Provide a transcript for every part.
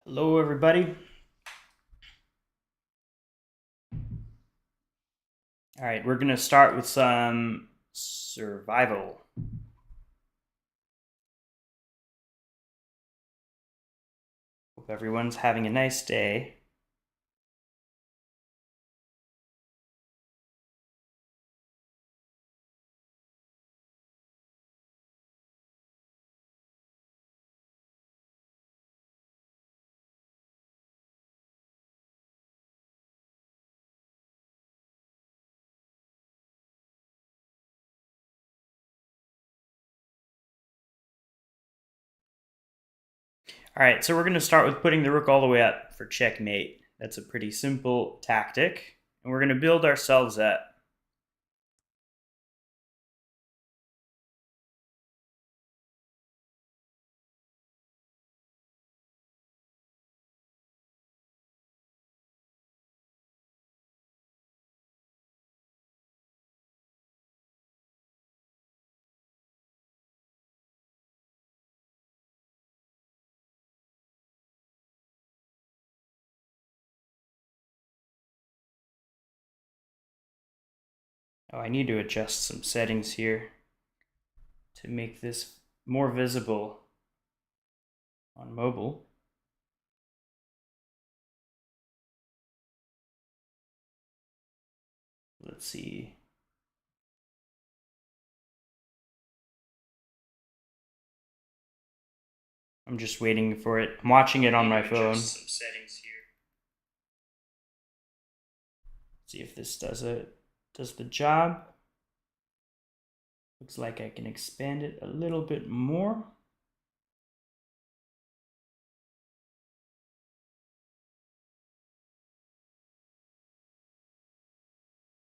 Hello, everybody. All right, we're going to start with some survival. Hope everyone's having a nice day. All right, so we're going to start with putting the rook all the way up for checkmate. That's a pretty simple tactic, and we're going to build ourselves up. Oh, I need to adjust some settings here to make this more visible on mobile. Let's see. I'm just waiting for it. I'm watching it on my phone. Some settings here. See if this does the job. Looks like I can expand it a little bit more.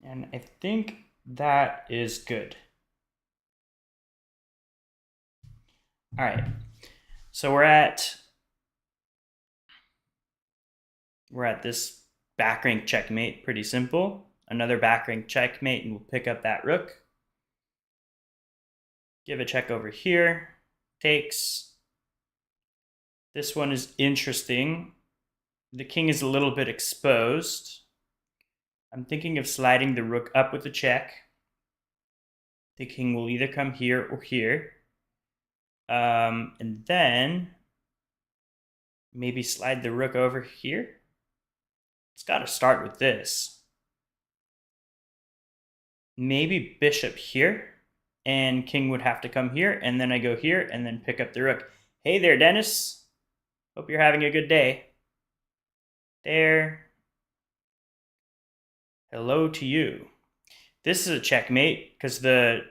And I think that is good. All right. So we're at this back rank checkmate, pretty simple. Another back rank checkmate, and we'll pick up that rook. Give a check over here. Takes. This one is interesting. The king is a little bit exposed. I'm thinking of sliding the rook up with a check. The king will either come here or here. And then maybe slide the rook over here. It's got to start with this. Maybe bishop here, and king would have to come here, and then I go here, and then pick up the rook. Hey there, Dennis. Hope you're having a good day. There. Hello to you. This is a checkmate, because the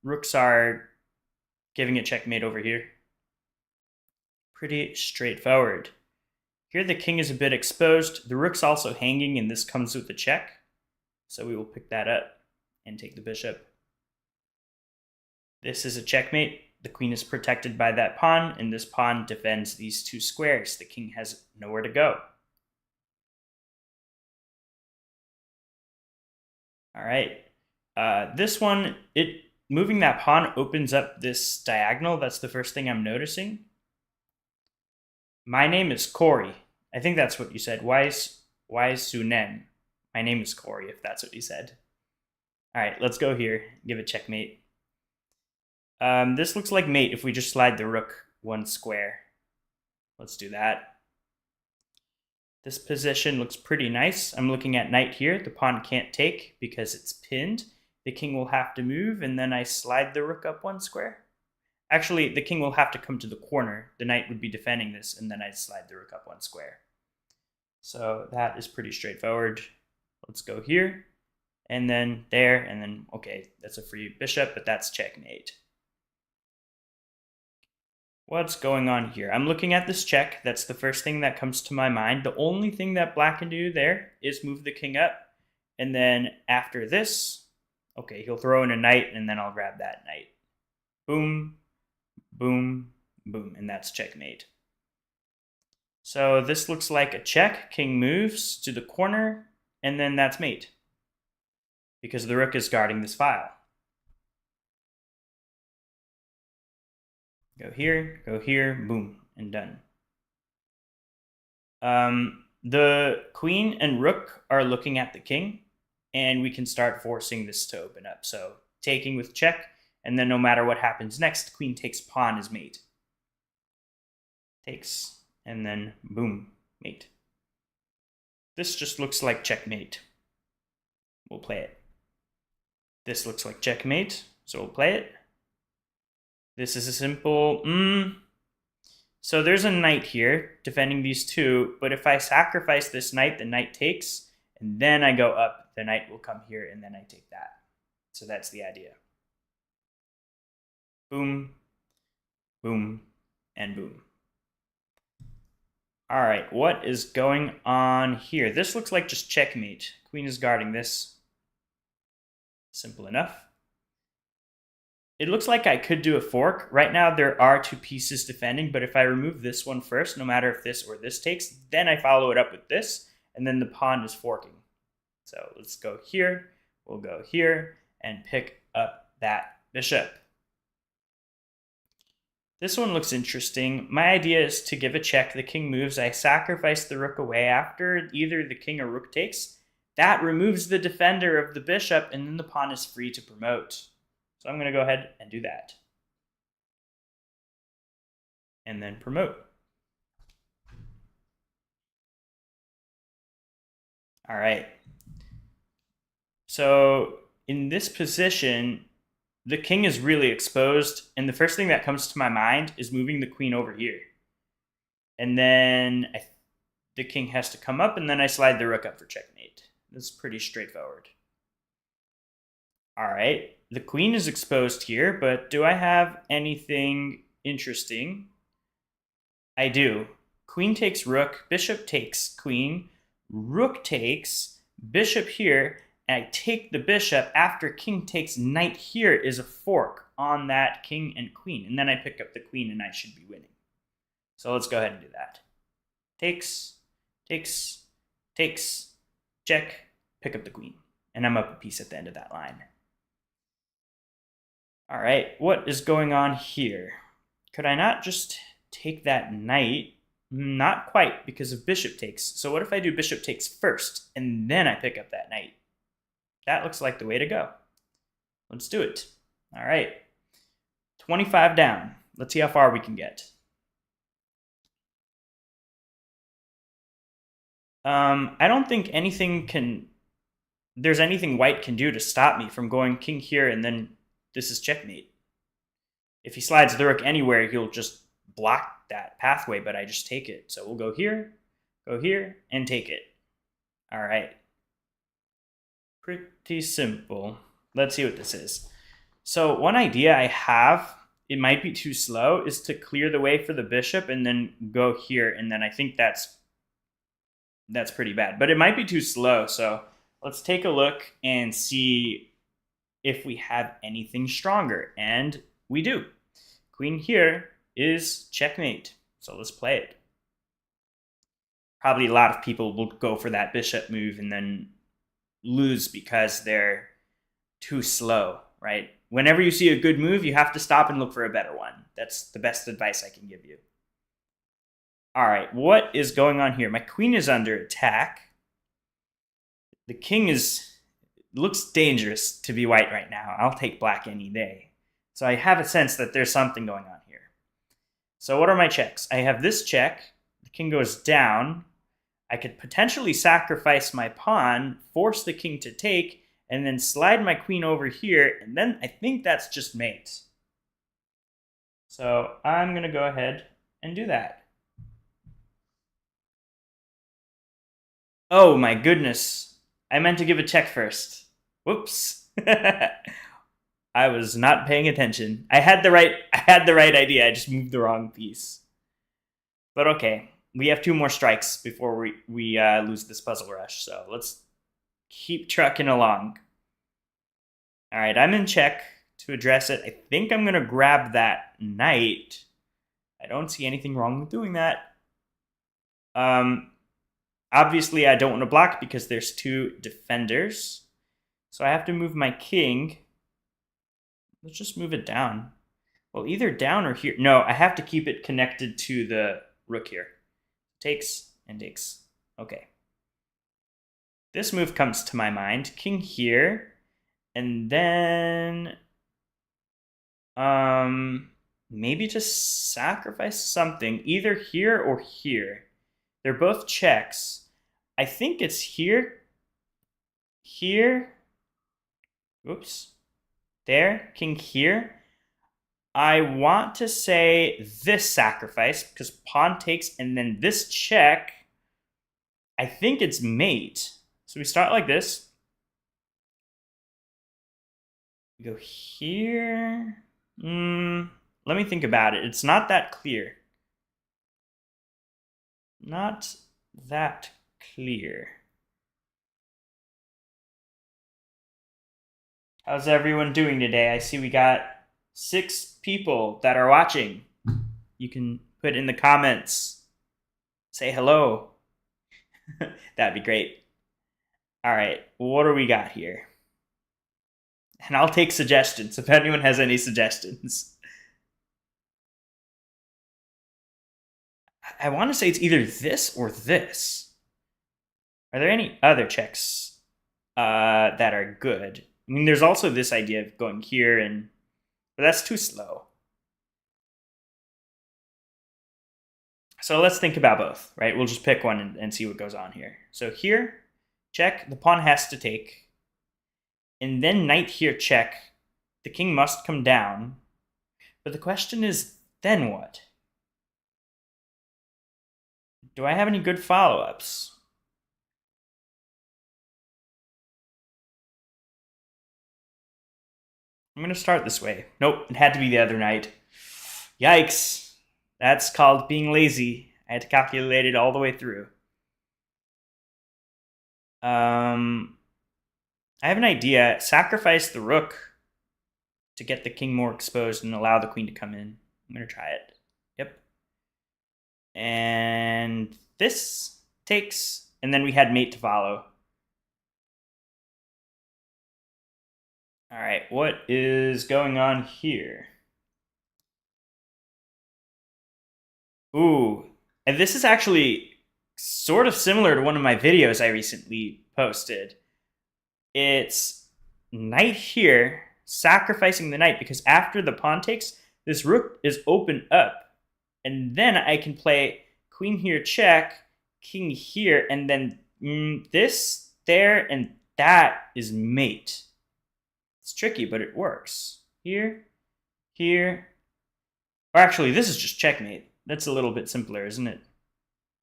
rooks are giving it checkmate over here. Pretty straightforward. Here the king is a bit exposed. The rook's also hanging, and this comes with a check. So we will pick that up and take the bishop. This is a checkmate. The queen is protected by that pawn, and this pawn defends these two squares. The king has nowhere to go. All right. This one, moving that pawn opens up this diagonal. That's the first thing I'm noticing. My name is Corey. I think that's what you said. Why Sunen? My name is Corey, if that's what you said. All right, let's go here. Give a checkmate. This looks like mate if we just slide the rook one square. Let's do that. This position looks pretty nice. I'm looking at knight here. The pawn can't take because it's pinned. The king will have to move, and then I slide the rook up one square. Actually, the king will have to come to the corner. The knight would be defending this, and then I slide the rook up one square. So that is pretty straightforward. Let's go here, and then there, and then, okay, that's a free bishop, but that's checkmate. What's going on here? I'm looking at this check. That's the first thing that comes to my mind. The only thing that black can do there is move the king up. And then after this, okay, he'll throw in a knight, and then I'll grab that knight. Boom, boom, boom, and that's checkmate. So this looks like a check. King moves to the corner, and then that's mate, because the rook is guarding this file. Go here, boom, and done. The queen and rook are looking at the king, and we can start forcing this to open up. So taking with check, and then no matter what happens next, queen takes pawn as mate. Takes, and then boom, mate. This just looks like checkmate. We'll play it. This looks like checkmate, so we'll play it. This is a simple, So there's a knight here defending these two, but if I sacrifice this knight, the knight takes, and then I go up, the knight will come here, and then I take that. So that's the idea. Boom, boom, and boom. All right, what is going on here? This looks like just checkmate. Queen is guarding this. Simple enough. It looks like I could do a fork. Right now there are two pieces defending, but if I remove this one first, no matter if this or this takes, then I follow it up with this, and then the pawn is forking. So let's go here, we'll go here, and pick up that bishop. This one looks interesting. My idea is to give a check. The king moves. I sacrifice the rook away after either the king or rook takes. That removes the defender of the bishop, and then the pawn is free to promote. So I'm going to go ahead and do that. And then promote. All right. So in this position, the king is really exposed, and the first thing that comes to my mind is moving the queen over here. And then the king has to come up, and then I slide the rook up for checkmate. That's pretty straightforward. All right. The queen is exposed here, but do I have anything interesting? I do. Queen takes rook, bishop takes queen, rook takes, bishop here, and I take the bishop after king takes knight here is a fork on that king and queen. And then I pick up the queen and I should be winning. So let's go ahead and do that. Takes, takes, takes, check, pick up the queen. And I'm up a piece at the end of that line. All right, what is going on here? Could I not just take that knight? Not quite, because of bishop takes. So what if I do bishop takes first, and then I pick up that knight? That looks like the way to go. Let's do it. All right, 25 down. Let's see how far we can get. I don't think there's anything white can do to stop me from going king here, and then this is checkmate. If he slides the rook anywhere, he'll just block that pathway, but I just take it. So we'll go here, and take it. All right. Pretty simple. Let's see what this is. So one idea I have, it might be too slow, is to clear the way for the bishop and then go here, and then I think that's pretty bad. But it might be too slow, so let's take a look and see if we have anything stronger, and we do. Queen here is checkmate, so let's play it. Probably a lot of people will go for that bishop move and then lose because they're too slow, right? Whenever you see a good move, you have to stop and look for a better one. That's the best advice I can give you. All right, what is going on here? My queen is under attack. The king looks dangerous to be white right now. I'll take black any day. So I have a sense that there's something going on here. So what are my checks? I have this check. The king goes down. I could potentially sacrifice my pawn, force the king to take, and then slide my queen over here, and then I think that's just mate. So I'm going to go ahead and do that. Oh my goodness. I meant to give a check first. Whoops. I was not paying attention. I had the right idea. I just moved the wrong piece. But okay, we have 2 more strikes before we lose this puzzle rush. So let's keep trucking along. All right, I'm in check to address it. I think I'm going to grab that knight. I don't see anything wrong with doing that. Obviously, I don't want to block because there's 2 defenders. So I have to move my king. Let's just move it down. Well, either down or here. No, I have to keep it connected to the rook here. Takes, and takes. Okay. This move comes to my mind. King here. And then maybe just sacrifice something, either here or here. They're both checks. I think it's here. Here. Oops. There. King here. I want to say this sacrifice because pawn takes and then this check. I think it's mate. So we start like this. We go here. Let me think about it. It's not that clear. Not that clear. How's everyone doing today? I see we got 6 people that are watching. You can put in the comments. Say hello. That'd be great. All right, what do we got here? And I'll take suggestions if anyone has any suggestions. I want to say it's either this or this. Are there any other checks that are good? I mean, there's also this idea of going here, but that's too slow. So let's think about both, right? We'll just pick one and see what goes on here. So here, check, the pawn has to take. And then knight here, check. The king must come down. But the question is, then what? Do I have any good follow-ups? I'm going to start this way. Nope, it had to be the other knight. Yikes. That's called being lazy. I had to calculate it all the way through. I have an idea. Sacrifice the rook to get the king more exposed and allow the queen to come in. I'm going to try it. Yep. And this takes, and then we had mate to follow. All right, what is going on here? Ooh, and this is actually sort of similar to one of my videos I recently posted. It's knight here, sacrificing the knight, because after the pawn takes, this rook is open up. And then I can play queen here, check, king here, and then this, there, and that is mate. It's tricky, but it works. Here, here. Or actually, this is just checkmate. That's a little bit simpler, isn't it?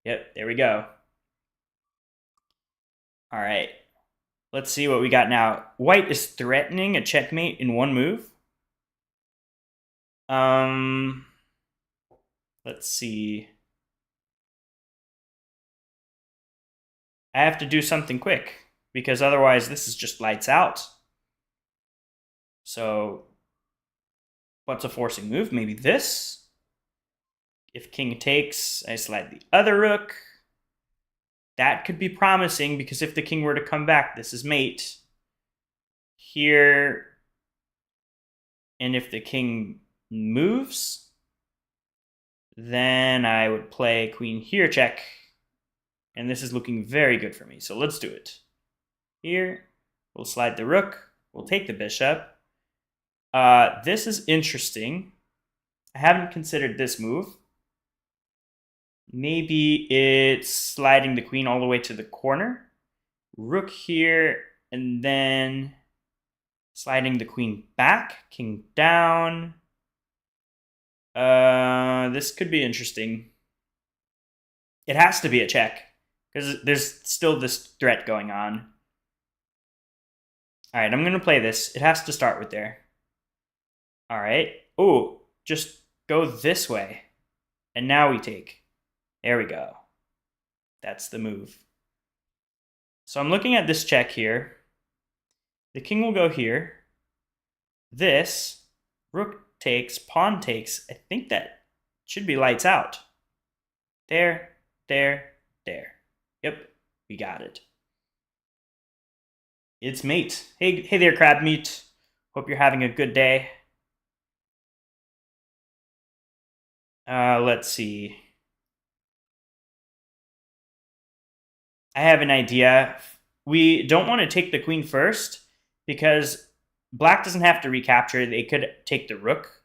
Yep, there we go. All right. Let's see what we got now. White is threatening a checkmate in one move. Let's see. I have to do something quick because otherwise this is just lights out. So what's a forcing move? Maybe this. If king takes, I slide the other rook. That could be promising because if the king were to come back, this is mate. Here, and if the king moves, then I would play queen here, check. And this is looking very good for me, so let's do it. Here, we'll slide the rook. We'll take the bishop. This is interesting. I haven't considered this move. Maybe it's sliding the queen all the way to the corner. Rook here, and then sliding the queen back, king down. This could be interesting. It has to be a check, because there's still this threat going on. All right, I'm going to play this. It has to start with there. All right. Oh, just go this way. And now we take. There we go. That's the move. So I'm looking at this check here. The king will go here. This, rook takes, pawn takes. I think that should be lights out. There, there, there. Yep, we got it. It's mate. Hey there, crab meat. Hope you're having a good day. Let's see. I have an idea. We don't want to take the queen first because black doesn't have to recapture. They could take the rook,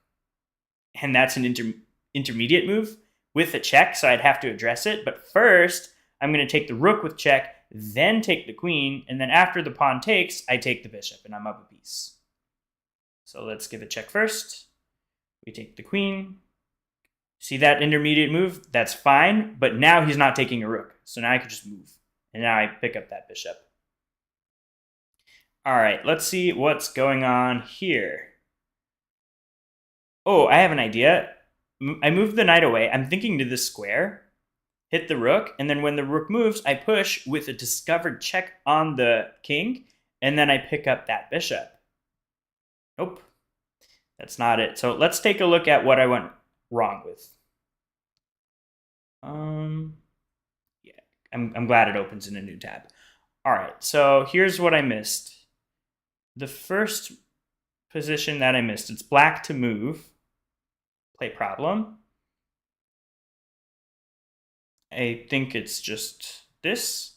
and that's an intermediate move with a check, so I'd have to address it. But first, I'm going to take the rook with check, then take the queen, and then after the pawn takes, I take the bishop, and I'm up a piece. So let's give a check first. We take the queen. See that intermediate move? That's fine, but now he's not taking a rook, so now I could just move. And now I pick up that bishop. All right, let's see what's going on here. Oh, I have an idea. I move the knight away. I'm thinking to this square, hit the rook, and then when the rook moves, I push with a discovered check on the king, and then I pick up that bishop. Nope, that's not it. So let's take a look at what I went wrong with. Yeah, I'm glad it opens in a new tab. All right, so here's what I missed. The first position that I missed, it's black to move. Play problem. I think it's just this.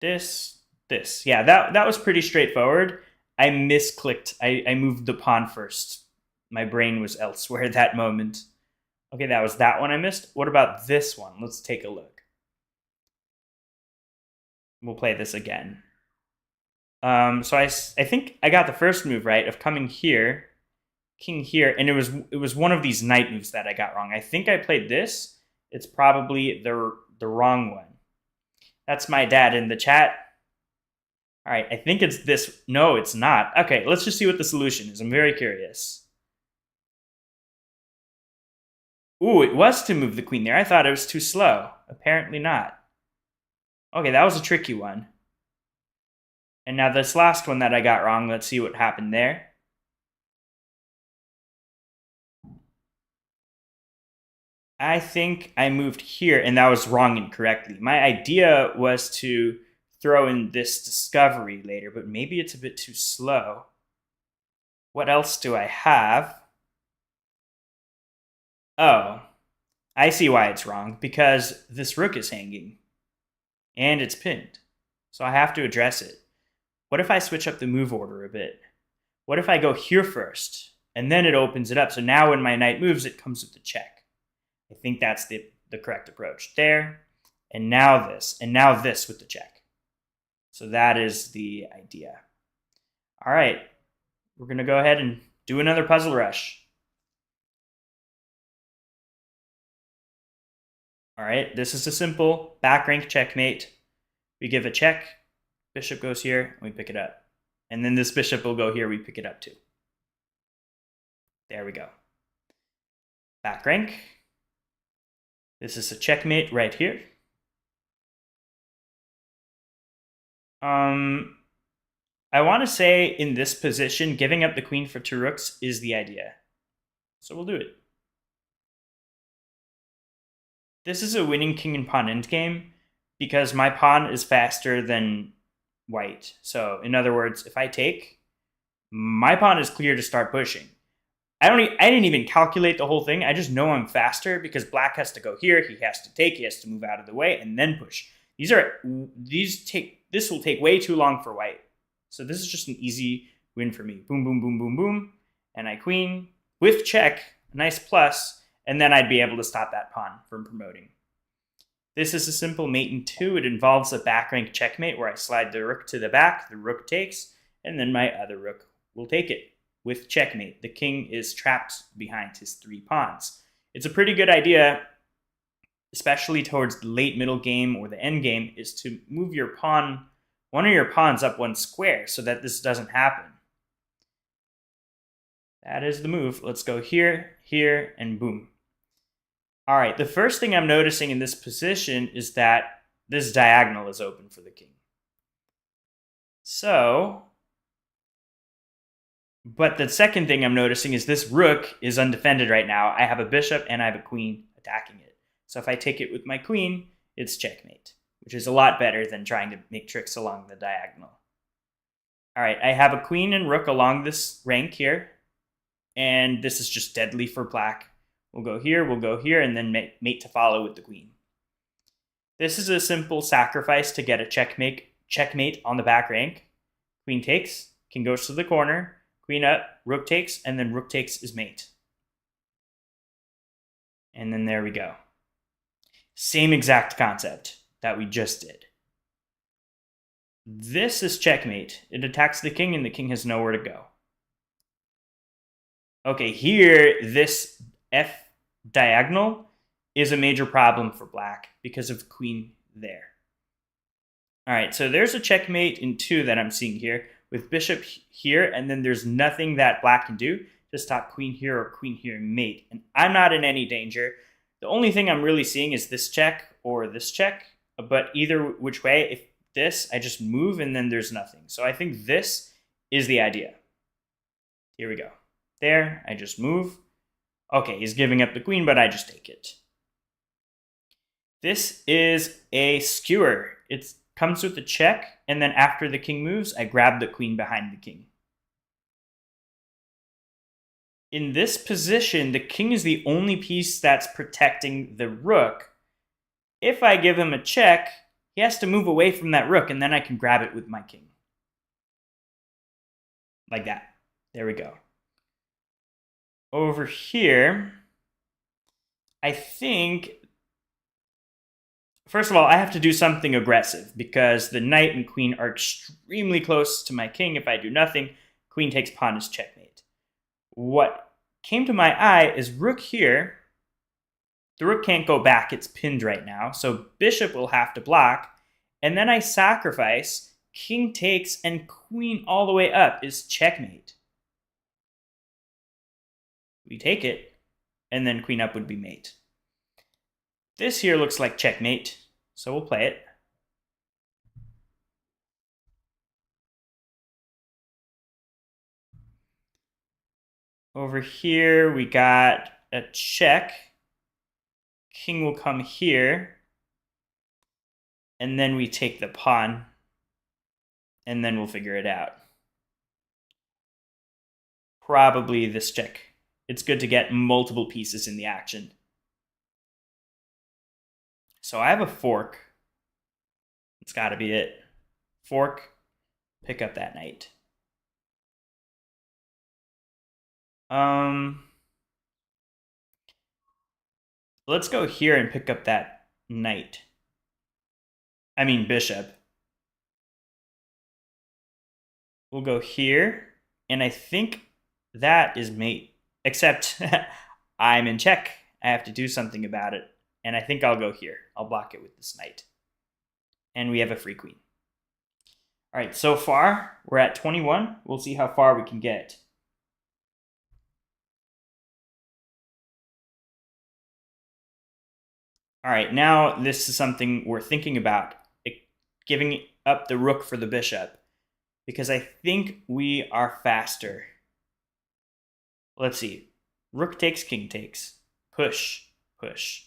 Yeah, that was pretty straightforward. I misclicked. I moved the pawn first. My brain was elsewhere at that moment. Okay, that was that one I missed. What about this one? Let's take a look. We'll play this again. So I think I got the first move right of coming here, king here, and it was one of these knight moves that I got wrong. I think I played this. It's probably the wrong one. That's my dad in the chat. All right, I think it's this. No, it's not. Okay, let's just see what the solution is. I'm very curious. Ooh, it was to move the queen there. I thought it was too slow. Apparently not. Okay, that was a tricky one. And now this last one that I got wrong, let's see what happened there. I think I moved here, and that was wrong incorrectly. My idea was to throw in this discovery later, but maybe it's a bit too slow. What else do I have? Oh, I see why it's wrong, because this rook is hanging, and it's pinned. So I have to address it. What if I switch up the move order a bit? What if I go here first, and then it opens it up, so now when my knight moves, it comes with the check. I think that's the correct approach. There, and now this with the check. So that is the idea. All right, we're going to go ahead and do another puzzle rush. All right, this is a simple back rank checkmate. We give a check, bishop goes here, and we pick it up. And then this bishop will go here, we pick it up too. There we go. Back rank. This is a checkmate right here. I want to say in this position, giving up the queen for two rooks is the idea. So we'll do it. This is a winning king and pawn endgame because my pawn is faster than white. So in other words, if I take, my pawn is clear to start pushing. I didn't even calculate the whole thing. I just know I'm faster because black has to go here. He has to take. He has to move out of the way and then push. This will take way too long for white. So this is just an easy win for me. Boom, boom, boom, boom, boom. And I queen with check, a nice plus, and then I'd be able to stop that pawn from promoting. This is a simple mate in two. It involves a back rank checkmate where I slide the rook to the back, the rook takes, and then my other rook will take it. With checkmate, the king is trapped behind his three pawns. It's a pretty good idea, especially towards the late middle game or the end game, is to move your pawn, one of your pawns up one square so that this doesn't happen. That is the move. Let's go here, here, and boom. All right, the first thing I'm noticing in this position is that this diagonal is open for the king. So, but the second thing I'm noticing is this rook is undefended right now. I have a bishop and I have a queen attacking it. So if I take it with my queen, it's checkmate, which is a lot better than trying to make tricks along the diagonal. All right, I have a queen and rook along this rank here, and this is just deadly for black. We'll go here, and then mate to follow with the queen. This is a simple sacrifice to get a checkmate on the back rank. Queen takes, king goes to the corner, queen up, rook takes, and then rook takes is mate. And then there we go. Same exact concept that we just did. This is checkmate. It attacks the king and the king has nowhere to go. Okay, here, this F diagonal is a major problem for black because of queen there. All right, so there's a checkmate in 2 that I'm seeing here with bishop here, and then there's nothing that black can do to stop queen here or queen here mate. And I'm not in any danger. The only thing I'm really seeing is this check or this check, but either which way, if this, I just move and then there's nothing. So I think this is the idea. Here we go. There, I just move. Okay, he's giving up the queen, but I just take it. This is a skewer. It comes with a check, and then after the king moves, I grab the queen behind the king. In this position, the king is the only piece that's protecting the rook. If I give him a check, he has to move away from that rook, and then I can grab it with my king. Like that. There we go. Over here, I think, first of all, I have to do something aggressive because the knight and queen are extremely close to my king. If I do nothing, queen takes pawn is checkmate. What came to my eye is rook here. The rook can't go back, it's pinned right now, so bishop will have to block, and then I sacrifice, king takes, and queen all the way up is checkmate. We take it, and then queen up would be mate. This here looks like checkmate, so we'll play it. Over here, we got a check. King will come here, and then we take the pawn, and then we'll figure it out. Probably this check. It's good to get multiple pieces in the action. So I have a fork. It's got to be it. Fork, pick up that knight. Let's go here and pick up that knight. I mean bishop. We'll go here, and I think that is mate. Except I'm in check. I have to do something about it. And I think I'll go here. I'll block it with this knight. And we have a free queen. All right, so far, we're at 21. We'll see how far we can get. All right, now this is something we're thinking about, giving up the rook for the bishop, because I think we are faster. Let's see. Rook takes, king takes. Push, push,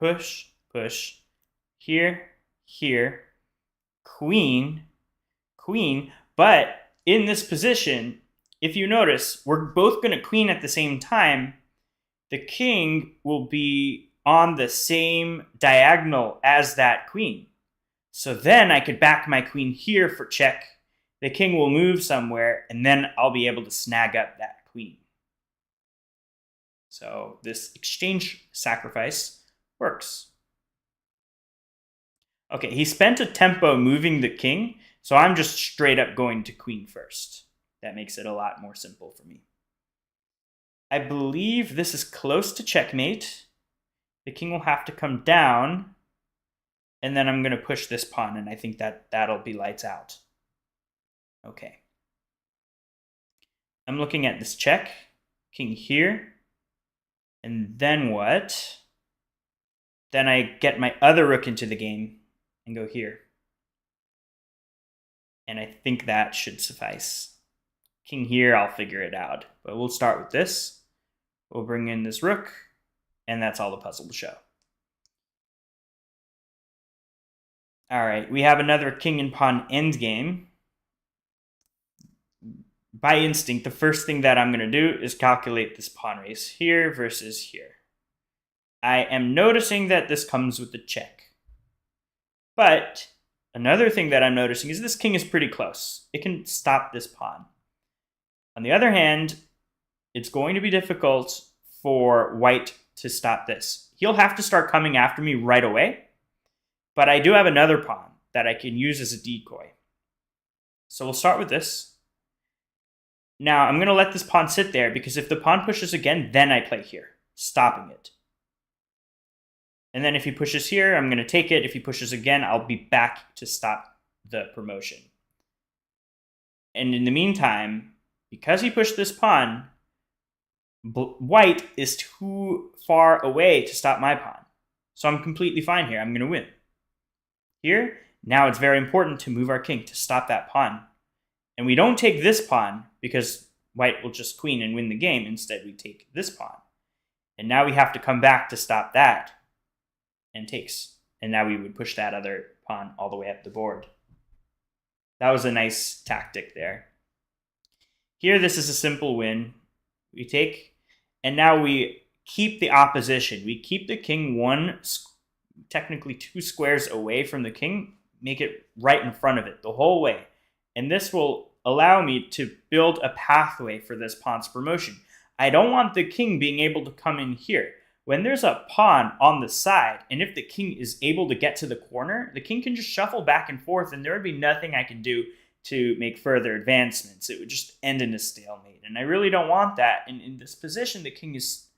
push, push. Here, here. Queen, queen. But in this position, if you notice, we're both going to queen at the same time. The king will be on the same diagonal as that queen. So then I could back my queen here for check. The king will move somewhere, and then I'll be able to snag up that queen. So this exchange sacrifice works. Okay, he spent a tempo moving the king, so I'm just straight up going to queen first. That makes it a lot more simple for me. I believe this is close to checkmate. The king will have to come down, and then I'm going to push this pawn, and I think that'll be lights out. Okay. I'm looking at this check. King here. And then what? Then I get my other rook into the game and go here. And I think that should suffice. King here, I'll figure it out. But we'll start with this. We'll bring in this rook. And that's all the puzzle to show. All right, we have another king and pawn endgame. By instinct, the first thing that I'm going to do is calculate this pawn race here versus here. I am noticing that this comes with a check. But another thing that I'm noticing is this king is pretty close. It can stop this pawn. On the other hand, it's going to be difficult for white to stop this. He'll have to start coming after me right away, but I do have another pawn that I can use as a decoy. So we'll start with this. Now I'm going to let this pawn sit there because if the pawn pushes again, then I play here, stopping it. And then if he pushes here, I'm going to take it. If he pushes again, I'll be back to stop the promotion. And in the meantime, because he pushed this pawn, white is too far away to stop my pawn. So I'm completely fine here. I'm going to win. Here, now it's very important to move our king to stop that pawn. And we don't take this pawn because white will just queen and win the game. Instead, we take this pawn. And now we have to come back to stop that. And takes. And now we would push that other pawn all the way up the board. That was a nice tactic there. Here, this is a simple win. We take, and now we keep the opposition. We keep the king technically 2 squares away from the king, make it right in front of it the whole way. And this will allow me to build a pathway for this pawn's promotion. I don't want the king being able to come in here. When there's a pawn on the side, and if the king is able to get to the corner, the king can just shuffle back and forth, and there would be nothing I can do to make further advancements. It would just end in a stalemate, and I really don't want that. And in this position, the king is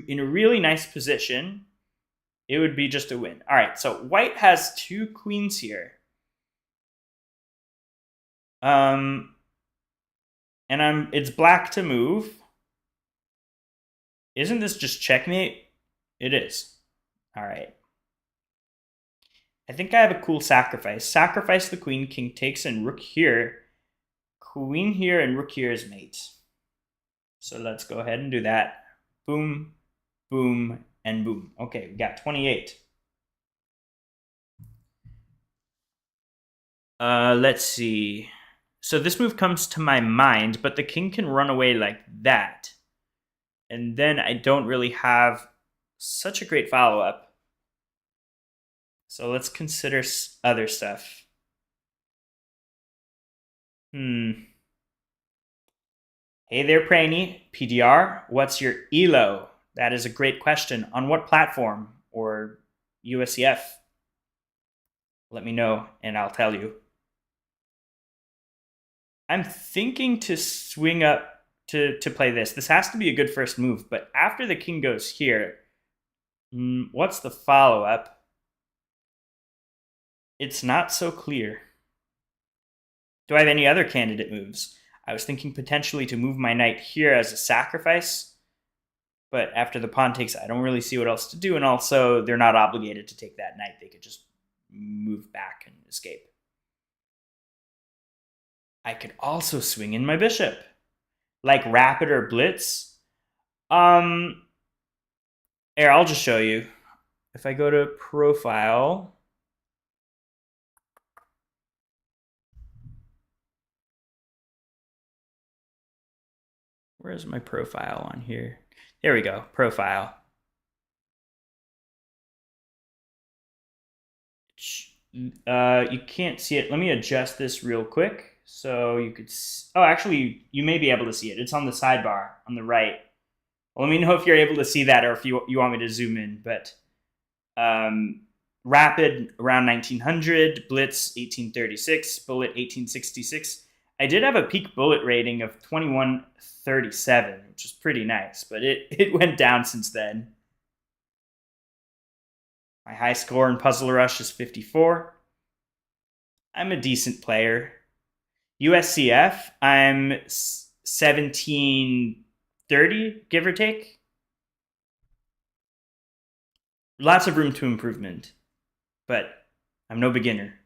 in a really nice position. It would be just a win. All right, so white has 2 queens here. It's black to move. Isn't this just checkmate? It is. All right. I think I have a cool sacrifice. Sacrifice the queen, king takes, and rook here. Queen here and rook here is mate. So let's go ahead and do that. Boom, boom, and boom. Okay, we got 28. Let's see. So this move comes to my mind, but the king can run away like that. And then I don't really have such a great follow-up. So let's consider other stuff. Hey there, Praney. PDR, what's your ELO? That is a great question. On what platform or USCF? Let me know and I'll tell you. I'm thinking to swing up to play this. This has to be a good first move, but after the king goes here, what's the follow-up? It's not so clear. Do I have any other candidate moves? I was thinking potentially to move my knight here as a sacrifice, but after the pawn takes, I don't really see what else to do, and also they're not obligated to take that knight. They could just move back and escape. I could also swing in my bishop. Like rapid or blitz. Here, I'll just show you. If I go to profile, where is my profile on here? There we go, profile. You can't see it. Let me adjust this real quick. So you could, oh, actually, you may be able to see it. It's on the sidebar on the right. Well, let me know if you're able to see that or if you want me to zoom in. But rapid around 1900, blitz 1836, bullet 1866. I did have a peak bullet rating of 2137, which is pretty nice, but it went down since then. My high score in Puzzle Rush is 54. I'm a decent player. USCF, I'm 1730, give or take. Lots of room to improvement, but I'm no beginner.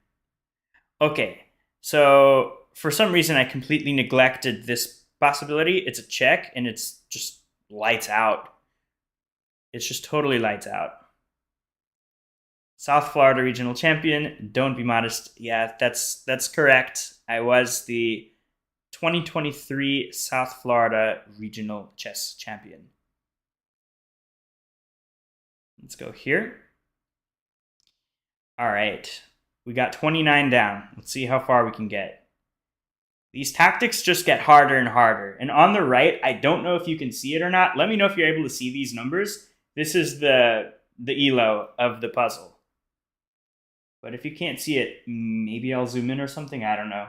Okay, so for some reason I completely neglected this possibility. It's a check, and it's just lights out. It's just totally lights out. South Florida regional champion. Don't be modest. Yeah, that's correct. I was the 2023 South Florida regional chess champion. Let's go here. All right. We got 29 down. Let's see how far we can get. These tactics just get harder and harder. And on the right, I don't know if you can see it or not. Let me know if you're able to see these numbers. This is the elo of the puzzle. But if you can't see it, maybe I'll zoom in or something. I don't know.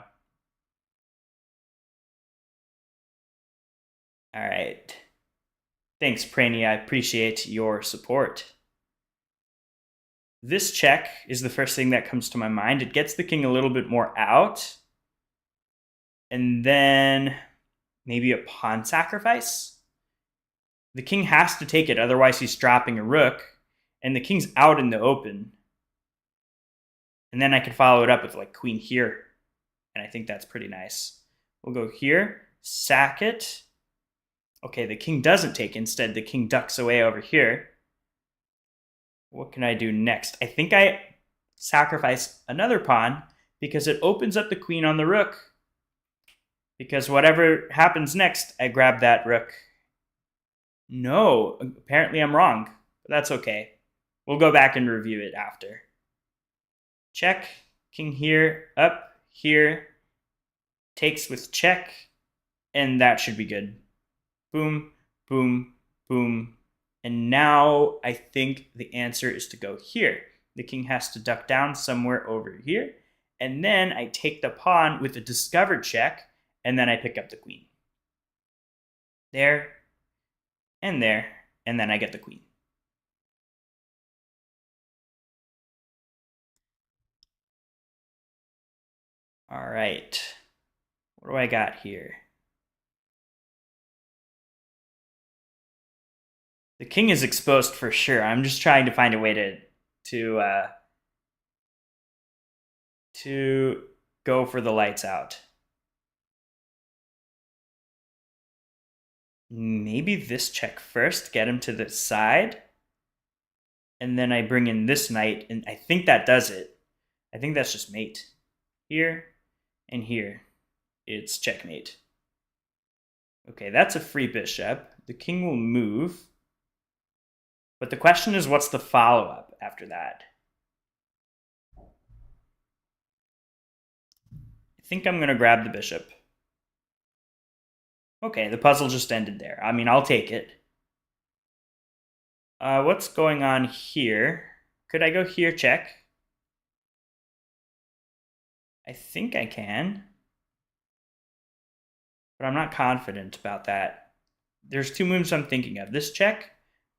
All right. Thanks, Praney. I appreciate your support. This check is the first thing that comes to my mind. It gets the king a little bit more out. And then maybe a pawn sacrifice. The king has to take it, otherwise he's dropping a rook. And the king's out in the open. And then I can follow it up with like queen here. And I think that's pretty nice. We'll go here, sack it. Okay, the king doesn't take. Instead, the king ducks away over here. What can I do next? I think I sacrifice another pawn because it opens up the queen on the rook. Because whatever happens next, I grab that rook. No, apparently I'm wrong. But that's okay. We'll go back and review it after. Check, king here, up, here. Takes with check, and that should be good. Boom, boom, boom. And now I think the answer is to go here. The king has to duck down somewhere over here. And then I take the pawn with a discovered check, and then I pick up the queen. There, and then I get the queen. All right, what do I got here? The king is exposed for sure. I'm just trying to find a way to go for the lights out. Maybe this check first, get him to the side. And then I bring in this knight, and I think that does it. I think that's just mate. Here and here. It's checkmate. Okay, that's a free bishop. The king will move. But the question is, what's the follow-up after that? I think I'm going to grab the bishop. Okay, the puzzle just ended there. I mean, I'll take it. What's going on here? Could I go here, check? I think I can. But I'm not confident about that. There's two moves I'm thinking of. This check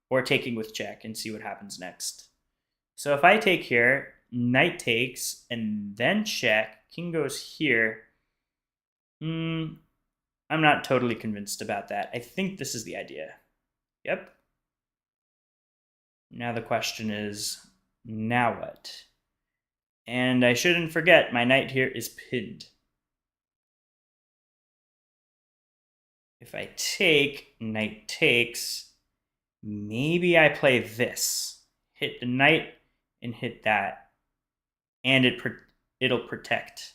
or taking with check and see what happens next. So if I take here, knight takes, and then check, king goes here. I'm not totally convinced about that. I think this is the idea. Yep. Now the question is, now what? And I shouldn't forget, my knight here is pinned. If I take, knight takes, maybe I play this. Hit the knight and hit that. And it'll protect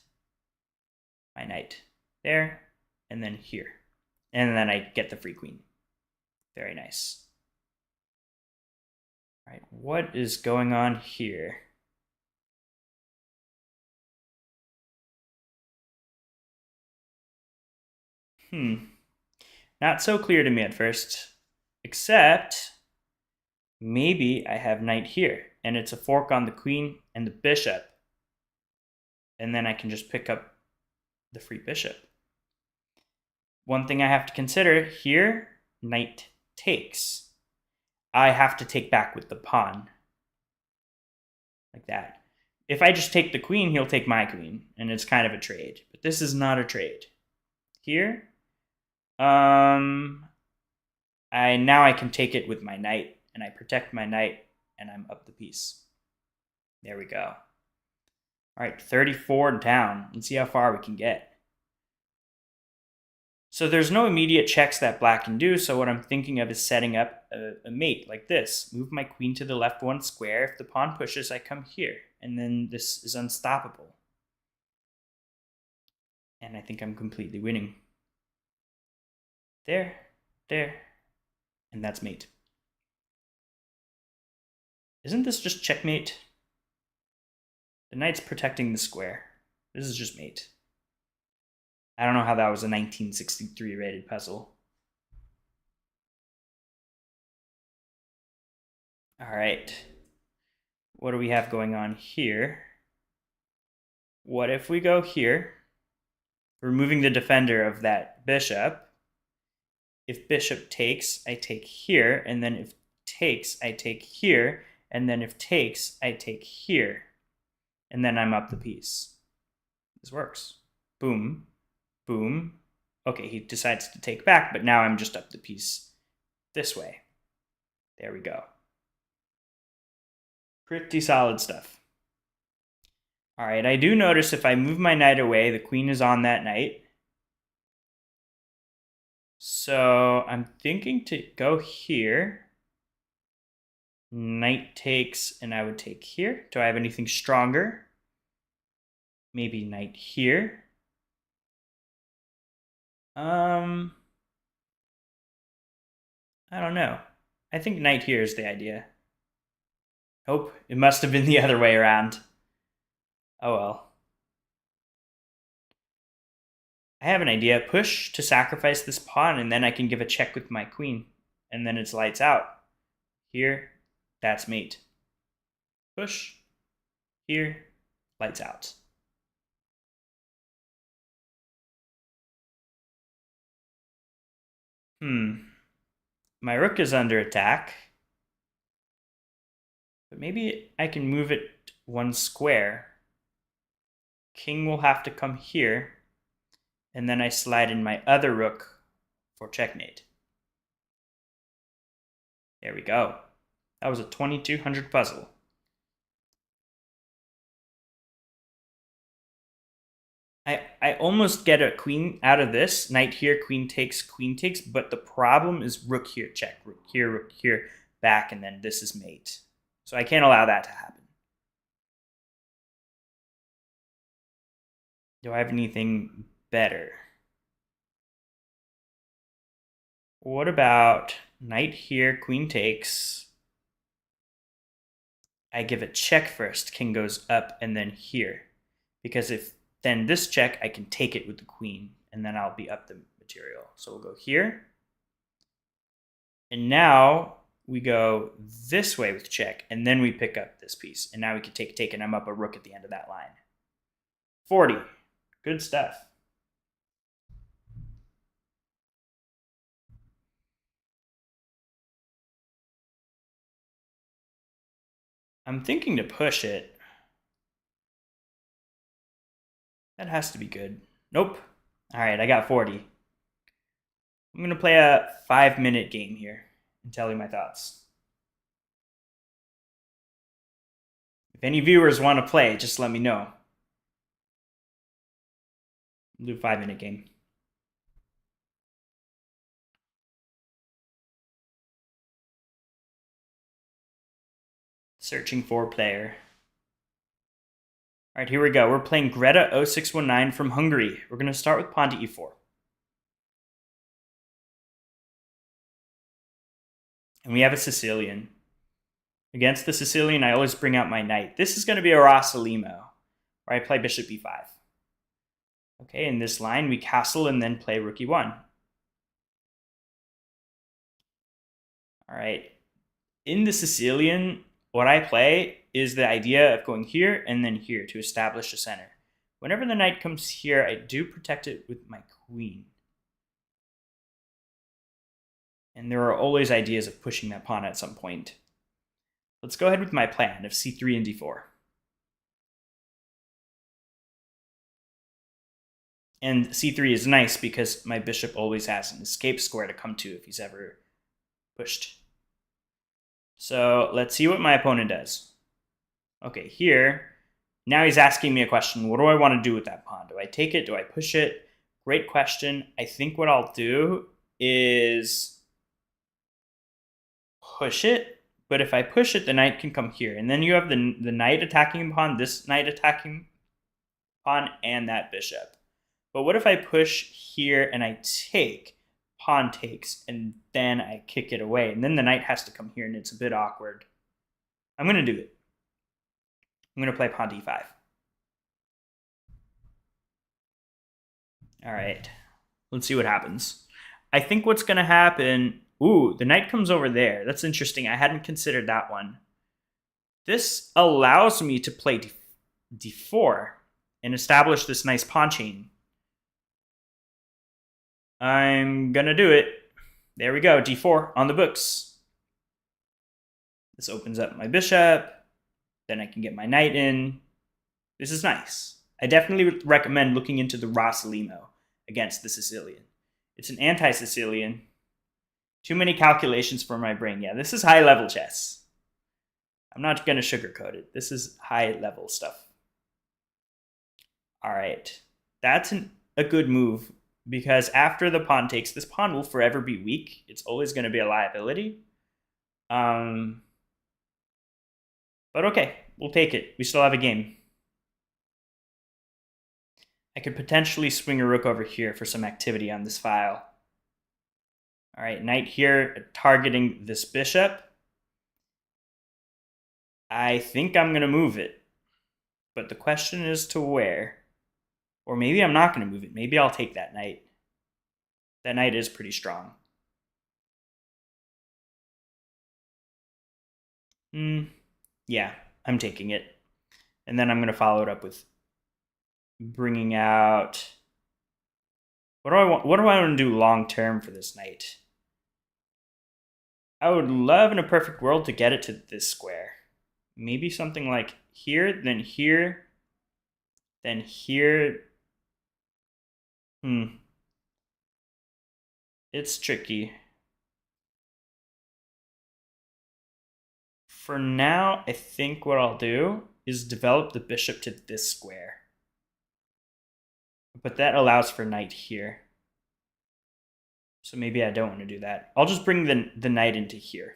my knight. There, and then here. And then I get the free queen. Very nice. All right, what is going on here? Not so clear to me at first, except maybe I have knight here, and it's a fork on the queen and the bishop. And then I can just pick up the free bishop. One thing I have to consider here, knight takes. I have to take back with the pawn. Like that. If I just take the queen, he'll take my queen, and it's kind of a trade. But this is not a trade. Here, now I can take it with my knight, and I protect my knight, and I'm up the piece. There we go. All right, 34 down. Let's see how far we can get. So there's no immediate checks that black can do, so what I'm thinking of is setting up a mate like this. Move my queen to the left one square. If the pawn pushes, I come here, and then this is unstoppable. And I think I'm completely winning. There, and that's mate. Isn't this just checkmate? The knight's protecting the square. This is just mate. I don't know how that was a 1963 rated puzzle. All right. What do we have going on here? What if we go here, removing the defender of that bishop? If bishop takes, I take here, and then if takes, I take here, and then if takes, I take here, and then I'm up the piece. This works. Boom, boom. Okay, he decides to take back, but now I'm just up the piece this way. There we go. Pretty solid stuff. All right, I do notice if I move my knight away, the queen is on that knight. So I'm thinking to go here. Knight takes, and I would take here. Do I have anything stronger? Maybe knight here. I don't know. I think knight here is the idea. Nope, it must have been the other way around. Oh well. I have an idea. Push to sacrifice this pawn, and then I can give a check with my queen. And then it's lights out. Here, that's mate. Push. Here, lights out. My rook is under attack. But maybe I can move it one square. King will have to come here. And then I slide in my other rook for checkmate. There we go. That was a 2200 puzzle. I almost get a queen out of this. Knight here, queen takes, but the problem is rook here, check, rook here, back, and then this is mate. So I can't allow that to happen. Do I have anything better? What about knight here, queen takes? I give a check first, king goes up, and then here. Because if then this check, I can take it with the queen, and then I'll be up the material. So we'll go here. And now we go this way with check, and then we pick up this piece. And now we can take, and I'm up a rook at the end of that line. 40. Good stuff. I'm thinking to push it. That has to be good. Nope. All right, I got 40. I'm going to play a 5-minute game here and tell you my thoughts. If any viewers want to play, just let me know. We'll do a 5-minute game. Searching for player. All right, here we go. We're playing Greta 0619 from Hungary. We're going to start with pawn to e4. And we have a Sicilian. Against the Sicilian, I always bring out my knight. This is going to be a Rossolimo, where I play bishop b5. Okay, in this line, we castle and then play rook e1. All right. In the Sicilian, what I play is the idea of going here and then here to establish a center. Whenever the knight comes here, I do protect it with my queen. And there are always ideas of pushing that pawn at some point. Let's go ahead with my plan of c3 and d4. And c3 is nice because my bishop always has an escape square to come to if he's ever pushed. So let's see what my opponent does. Okay, here, now he's asking me a question. What do I want to do with that pawn? Do I take it? Do I push it? Great question. I think what I'll do is push it. But if I push it, the knight can come here. And then you have the knight attacking pawn, this knight attacking pawn, and that bishop. But what if I push here and I take? Pawn takes, and then I kick it away. And then the knight has to come here, and it's a bit awkward. I'm going to do it. I'm going to play pawn d5. All right. Let's see what happens. I think what's going to happen... Ooh, the knight comes over there. That's interesting. I hadn't considered that one. This allows me to play d4 and establish this nice pawn chain. I'm going to do it. There we go, d4 on the books. This opens up my bishop. Then I can get my knight in. This is nice. I definitely recommend looking into the Rossolimo against the Sicilian. It's an anti-Sicilian. Too many calculations for my brain. Yeah, this is high-level chess. I'm not going to sugarcoat it. This is high-level stuff. All right. That's a good move because after the pawn takes, this pawn will forever be weak. It's always going to be a liability. But okay, we'll take it. We still have a game. I could potentially swing a rook over here for some activity on this file. All right, knight here targeting this bishop. I think I'm going to move it. But the question is to where? Or maybe I'm not going to move it. Maybe I'll take that knight. That knight is pretty strong. Yeah, I'm taking it. And then I'm going to follow it up with bringing out... What do I want to do long term for this knight? I would love in a perfect world to get it to this square. Maybe something like here, then here, then here. It's tricky. For now, I think what I'll do is develop the bishop to this square. But that allows for knight here. So maybe I don't want to do that. I'll just bring the knight into here.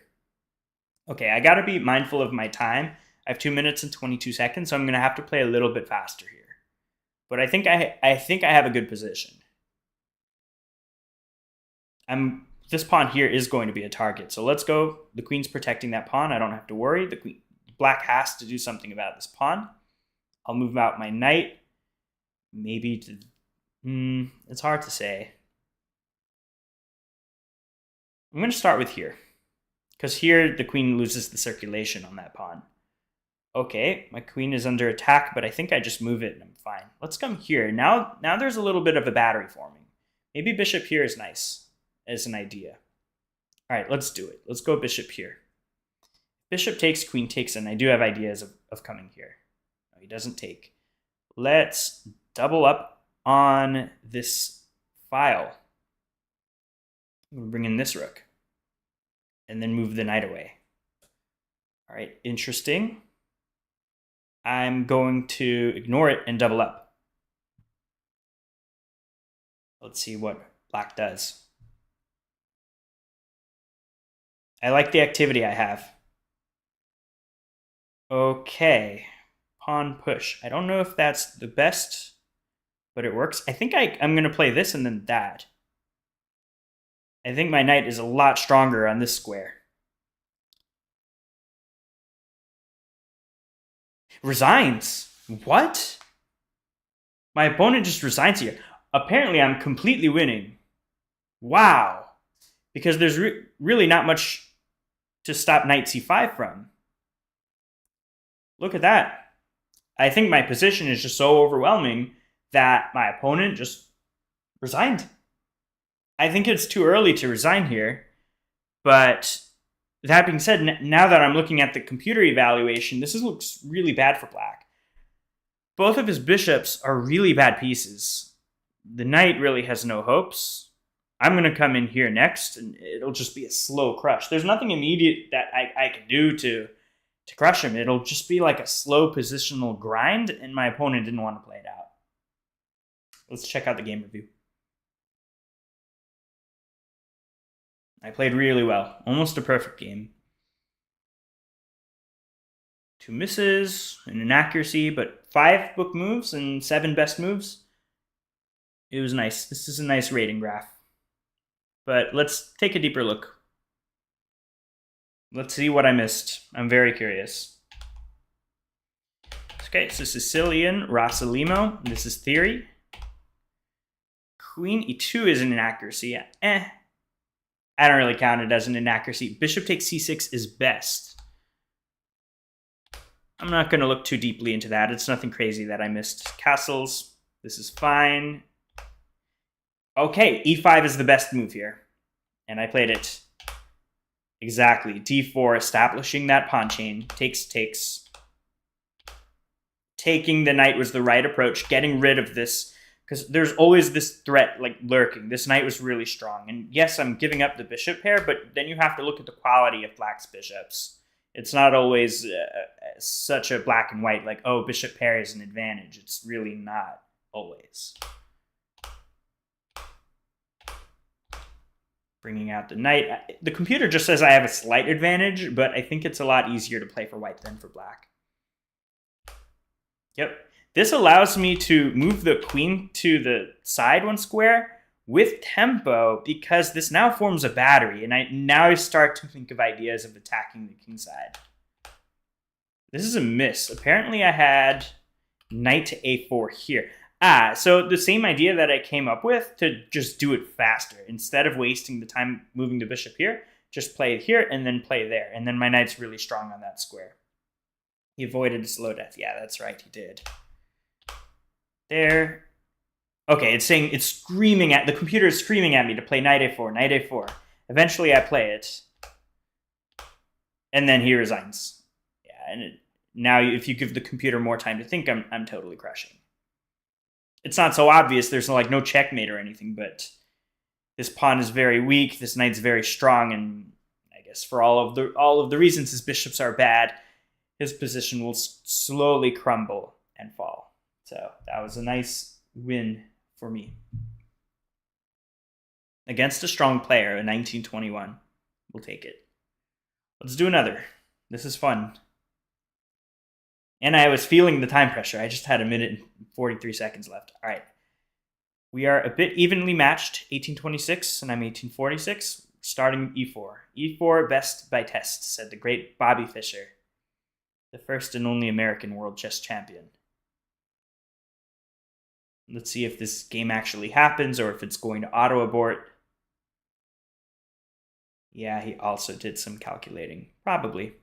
Okay, I got to be mindful of my time. I have 2 minutes and 22 seconds, so I'm going to have to play a little bit faster here. But I think I have a good position. This pawn here is going to be a target. So let's go. The queen's protecting that pawn. I don't have to worry. Black has to do something about this pawn. I'll move out my knight. Maybe to... it's hard to say. I'm going to start with here. Because here, the queen loses the circulation on that pawn. Okay, my queen is under attack, but I think I just move it and I'm fine. Let's come here. Now there's a little bit of a battery forming. Maybe bishop here is nice as an idea. All right, let's do it. Let's go bishop here. Bishop takes, queen takes, and I do have ideas of coming here. No, he doesn't take. Let's double up on this file. We'll bring in this rook. And then move the knight away. All right, interesting. I'm going to ignore it and double up. Let's see what black does. I like the activity I have. Okay, pawn push. I don't know if that's the best, but it works. I think I'm going to play this and then that. I think my knight is a lot stronger on this square. Resigns? What? My opponent just resigns here. Apparently, I'm completely winning. Wow. Because there's really not much to stop knight c5 from. Look at that. I think my position is just so overwhelming that my opponent just resigned. I think it's too early to resign here, but that being said, now that I'm looking at the computer evaluation, this looks really bad for black. Both of his bishops are really bad pieces. The knight really has no hopes. I'm going to come in here next, and it'll just be a slow crush. There's nothing immediate that I can do to crush him. It'll just be like a slow positional grind, and my opponent didn't want to play it out. Let's check out the game review. I played really well. Almost a perfect game. 2 misses, an inaccuracy, but 5 book moves and 7 best moves. It was nice. This is a nice rating graph. But let's take a deeper look. Let's see what I missed. I'm very curious. Okay, so Sicilian, Rossolimo. This is theory. Queen e2 is an inaccuracy. I don't really count it as an inaccuracy. Bishop takes c6 is best. I'm not going to look too deeply into that. It's nothing crazy that I missed castles. This is fine. Okay, e5 is the best move here. And I played it exactly. d4, establishing that pawn chain. Takes. Taking the knight was the right approach. Getting rid of this, because there's always this threat like lurking. This knight was really strong. And yes, I'm giving up the bishop pair, but then you have to look at the quality of black's bishops. It's not always such a black and white, like, oh, bishop pair is an advantage. It's really not always. Bringing out the knight. The computer just says I have a slight advantage, but I think it's a lot easier to play for white than for black. Yep. This allows me to move the queen to the side one square with tempo, because this now forms a battery, and I start to think of ideas of attacking the king side. This is a miss. Apparently I had knight to a4 here. So the same idea that I came up with to just do it faster. Instead of wasting the time moving the bishop here, just play it here and then play there. And then my knight's really strong on that square. He avoided a slow death. Yeah, that's right, he did. There. Okay, it's screaming at, the computer is screaming at me to play knight a4, knight a4. Eventually I play it. And then he resigns. Yeah, and now if you give the computer more time to think, I'm totally crushing. It's not so obvious, there's like no checkmate or anything, but this pawn is very weak, this knight's very strong, and I guess for all of the reasons his bishops are bad, his position will slowly crumble and fall. So that was a nice win for me. Against a strong player, a 1921. We'll take it. Let's do another. This is fun. And I was feeling the time pressure. I just had 1 minute and 43 seconds left. All right. We are a bit evenly matched, 1826, and I'm 1846, starting e4. E4 best by test, said the great Bobby Fischer, the first and only American world chess champion. Let's see if this game actually happens or if it's going to auto-abort. Yeah, he also did some calculating. Probably.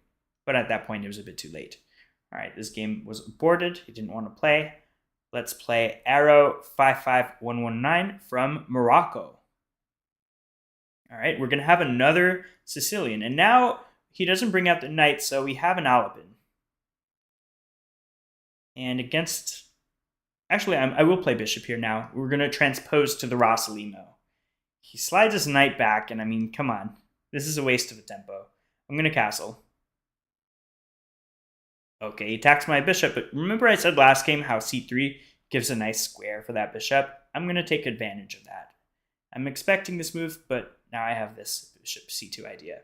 But at that point, it was a bit too late. All right, this game was aborted. He didn't want to play. Let's play Arrow 55119 from Morocco. All right, we're going to have another Sicilian. And now he doesn't bring out the knight, so we have an Alabin. And against... Actually, I will play bishop here now. We're going to transpose to the Rossolimo. He slides his knight back, and I mean, come on. This is a waste of a tempo. I'm going to castle. Okay, he attacks my bishop, but remember I said last game how c3 gives a nice square for that bishop? I'm going to take advantage of that. I'm expecting this move, but now I have this bishop c2 idea.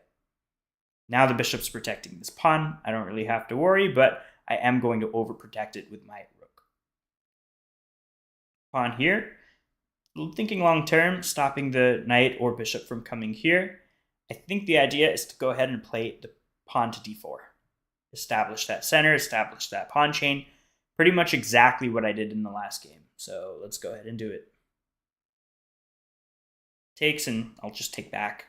Now the bishop's protecting this pawn. I don't really have to worry, but I am going to overprotect it with my rook. Pawn here. Thinking long term, stopping the knight or bishop from coming here. I think the idea is to go ahead and play the pawn to d4. Establish that center, establish that pawn chain. Pretty much exactly what I did in the last game. So let's go ahead and do it. Takes, and I'll just take back.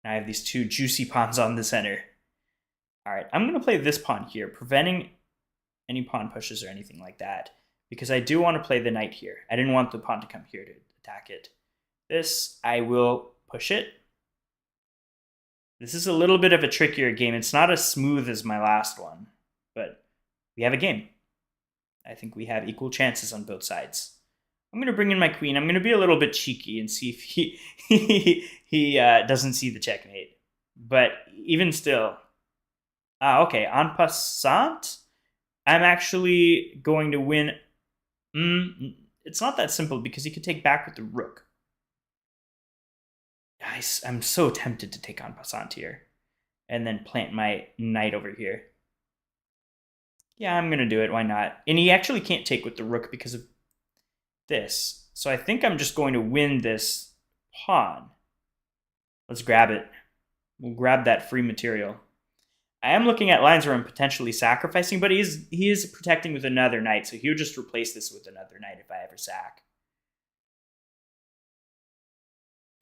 And I have these two juicy pawns on the center. All right, I'm going to play this pawn here, preventing any pawn pushes or anything like that, because I do want to play the knight here. I didn't want the pawn to come here to attack it. This, I will push it. This is a little bit of a trickier game. It's not as smooth as my last one, but we have a game. I think we have equal chances on both sides. I'm going to bring in my queen. I'm going to be a little bit cheeky and see if he doesn't see the checkmate. But even still, okay, en passant, I'm actually going to win. It's not that simple because he could take back with the rook. Guys, I'm so tempted to take en passant here and then plant my knight over here. Yeah, I'm going to do it. Why not? And he actually can't take with the rook because of this. So I think I'm just going to win this pawn. Let's grab it. We'll grab that free material. I am looking at lines where I'm potentially sacrificing, but he is protecting with another knight, so he would just replace this with another knight if I ever sack.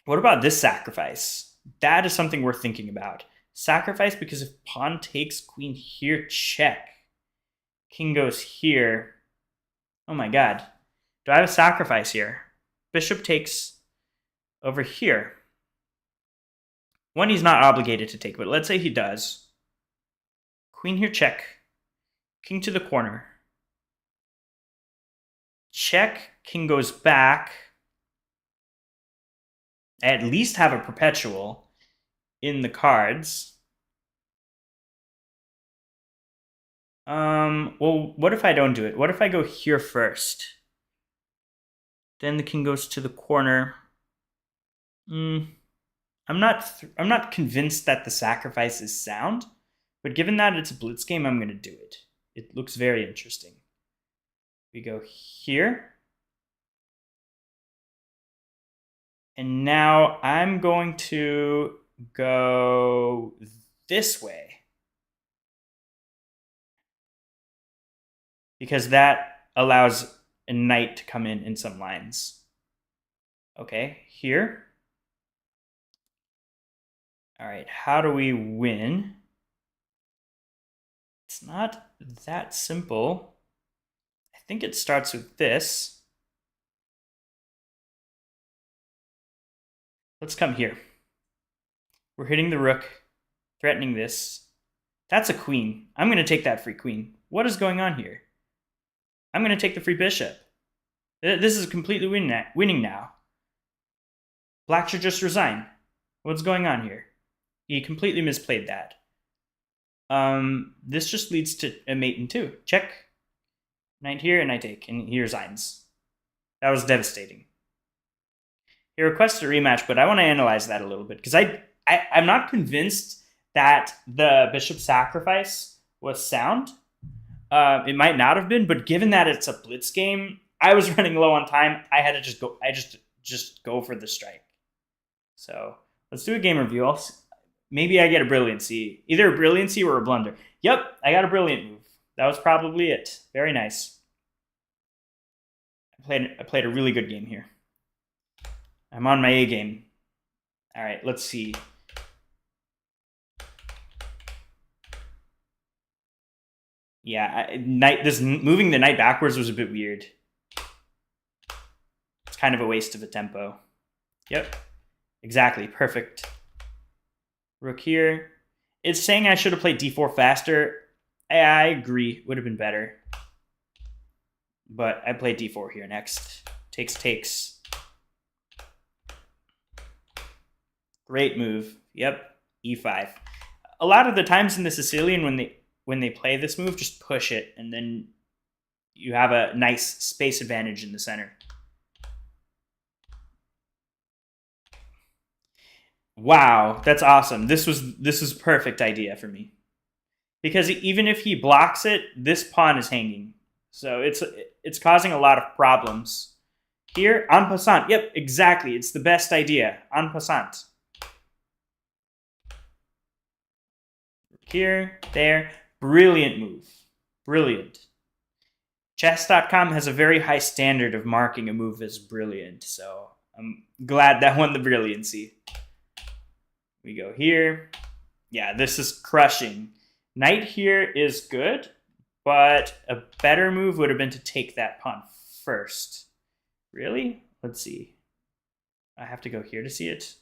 What about this sacrifice? That is something worth thinking about. Sacrifice because if pawn takes, queen here, check. King goes here. Oh my god. Do I have a sacrifice here? Bishop takes over here. One he's not obligated to take, but let's say he does. Queen here, check. King to the corner. Check. King goes back. I at least have a perpetual in the cards. Well, what if I don't do it? What if I go here first? Then the king goes to the corner. I'm not convinced that the sacrifice is sound, but given that it's a blitz game, I'm going to do it. It looks very interesting. We go here. And now I'm going to go this way, because that allows a knight to come in some lines. Okay, here. All right, how do we win? It's not that simple. I think it starts with this. Let's come here. We're hitting the rook, threatening this. That's a queen. I'm going to take that free queen. What is going on here? I'm going to take the free bishop. This is completely winning now. Black should just resign. What's going on here? He completely misplayed that. This just leads to a mate in two. Check. Knight here, and I take, and he resigns. That was devastating. He requests a rematch, but I want to analyze that a little bit, because I'm not convinced that the bishop sacrifice was sound. It might not have been, but given that it's a blitz game, I was running low on time. I had to just go. I just go for the strike. So let's do a game review. Maybe I get a brilliancy, either a brilliancy or a blunder. Yep, I got a brilliant move. That was probably it. Very nice. I played a really good game here. I'm on my A game. All right, let's see. Yeah, moving the knight backwards was a bit weird. It's kind of a waste of a tempo. Yep, exactly, perfect. Rook here. It's saying I should have played d4 faster. I agree, would have been better. But I played d4 here next. Takes. Great move. Yep, e5. A lot of the times in the Sicilian, when they play this move, just push it, and then you have a nice space advantage in the center. Wow, that's awesome. This was perfect idea for me. Because even if he blocks it, this pawn is hanging. So it's causing a lot of problems. Here, en passant. Yep, exactly. It's the best idea. En passant. Here, there. Brilliant move. Brilliant. Chess.com has a very high standard of marking a move as brilliant, so I'm glad that won the brilliancy. We go here. Yeah, this is crushing. Knight here is good, but a better move would have been to take that pawn first. Really? Let's see. I have to go here to see it.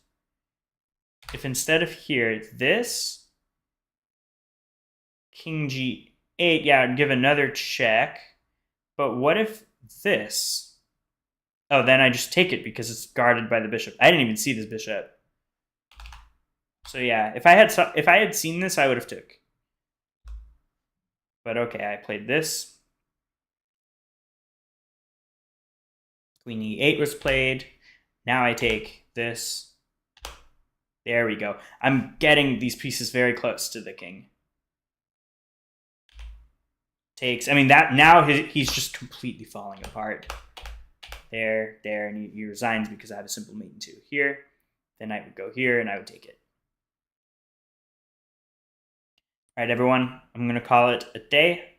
If instead of here, this, king g8, yeah, I'd give another check. But what if this? Oh, then I just take it because it's guarded by the bishop. I didn't even see this bishop. So yeah, if I had seen this, I would have took. But okay, I played this. Queen e8 was played. Now I take this. There we go. I'm getting these pieces very close to the king. Takes. I mean, that now he's just completely falling apart. There, and he resigns because I have a simple mate in two. Here, then I would go here, and I would take it. All right, everyone, I'm going to call it a day.